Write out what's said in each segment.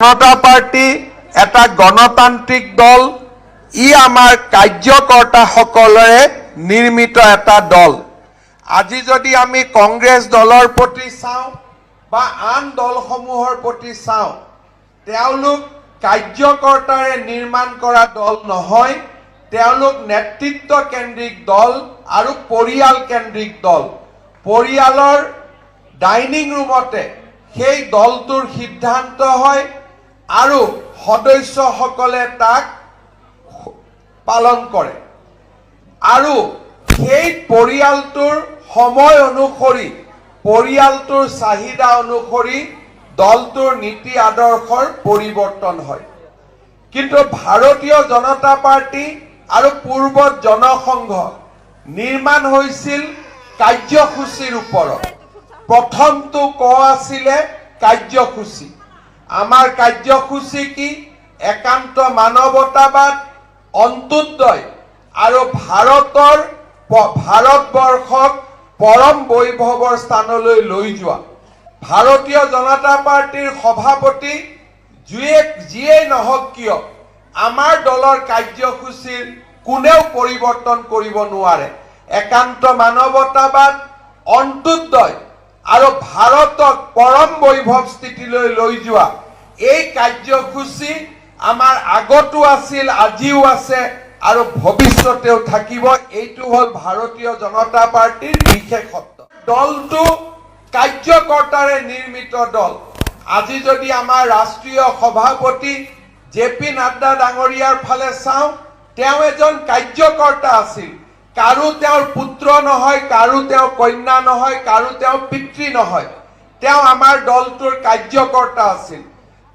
জনতা party এটা গণতান্ত্ৰিক দল ই আমাৰ কাৰ্যকৰ্তাসকলৰে নিৰ্মিত এটা দল। আজি যদি আমি কংগ্ৰেছ দলৰ প্ৰতি চাওঁ বা আন দলসমূহৰ প্ৰতি চাওঁ, তেওঁলোক কাৰ্যকৰ্তাৰে নিৰ্মাণ কৰা দল নহয়, তেওঁলোক নেতৃত্ব কেন্দ্ৰিক দল আৰু পৰিয়াল কেন্দ্ৰিক দল। পৰিয়ালৰ ডাইনিং ৰুমতে সেই দলটোৰ সিদ্ধান্ত হয় আৰু সদস্যসকলে তাক পালন কৰে আৰু সেই পৰিয়ালটোৰ সময় অনুসৰি পৰিয়ালটোৰ চাহিদা অনুসৰি দলটোৰ নীতি আদৰ্শৰ পৰিৱৰ্তন হয়। কিন্তু ভাৰতীয় জনতা পাৰ্টি আৰু পূৰ্বত জনসংঘ নিৰ্মাণ হৈছিল কাৰ্যসূচীৰ ওপৰত। প্ৰথমটো আছিলে কাৰ্যসূচী। আমাৰ কাৰ্যসূচী কি? একান্ত মানৱতাবাদ, অন্ত্যোদয় আৰু ভাৰতবৰ্ষক পৰম বৈভৱৰ স্থানলৈ লৈ যোৱা। ভাৰতীয় জনতা পাৰ্টিৰ সভাপতি যিয়েই নহওক কিয়, আমাৰ দলৰ কাৰ্যসূচীৰ কোনেও পৰিৱৰ্তন কৰিব নোৱাৰে। একান্ত মানৱতাবাদ, অন্ত্যোদয় আৰু ভাৰতক পৰম বৈভৱ স্থিতিলৈ লৈ যোৱা এই কাৰ্যসূচী আমাৰ আগতো আছিল, আজিও আছে আৰু ভৱিষ্যতেও থাকিব। এইটো হ'ল ভাৰতীয় জনতা পাৰ্টিৰ বিশেষত্ব। দলটো কাৰ্যকৰ্তাৰে নিৰ্মিত দল। আজি যদি আমাৰ ৰাষ্ট্ৰীয় সভাপতি জে.পি. নাড্ডা ডাঙৰীয়াৰ ফালে চাওঁ, তেওঁ এজন কাৰ্যকৰ্তা আছিল। কাৰো তেওঁৰ পুত্ৰ নহয়, কাৰো তেওঁ কন্যা নহয়, কাৰো তেওঁ পিতৃ নহয়, তেওঁ আমাৰ দলটোৰ কাৰ্যকৰ্তা আছিল।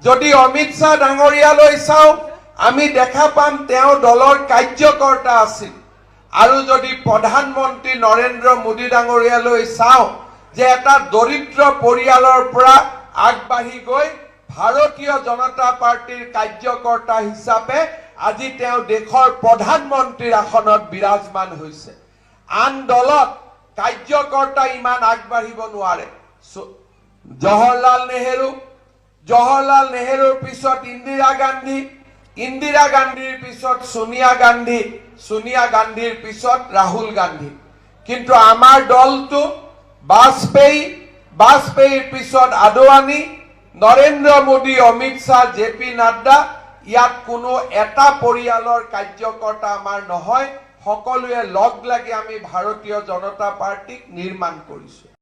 যদি অমিত শ্বাহ ডাঙৰীয়ালৈ চাওঁ, আমি দেখা পাম তেওঁ দলৰ কাৰ্যকৰ্তা আছিল। আৰু যদি প্ৰধানমন্ত্ৰী নৰেন্দ্ৰ মোদী ডাঙৰীয়ালৈ চাওঁ, যে এটা দৰিদ্ৰ পৰিয়ালৰ পৰা আগবাঢ়ি গৈ ভাৰতীয় জনতা পাৰ্টিৰ কাৰ্যকৰ্তা হিচাপে আজি তেওঁ দেশৰ প্ৰধানমন্ত্ৰীৰ আসনত বিৰাজমান হৈছে। আন দলত কাৰ্যকৰ্তা ইমান আগবাঢ়িব নোৱাৰে। জৱাহৰলাল নেহৰুৰ পিছত ইন্দিৰা গান্ধীৰ পিছত সোনিয়া গান্ধীৰ পিছত ৰাহুল গান্ধী। কিন্তু আমাৰ দলটো বাজপেয়ীৰ পিছত আদৱানী, নৰেন্দ্ৰ মোদী, অমিত শ্বাহ, জে.পি. নাড্ডা, ইয়াত কোনো এটা পৰিয়ালৰ কাৰ্যকৰ্তা আমাৰ নহয়। সকলোৱে লগ লাগি আমি ভাৰতীয় জনতা পাৰ্টিক নিৰ্মাণ কৰিছো।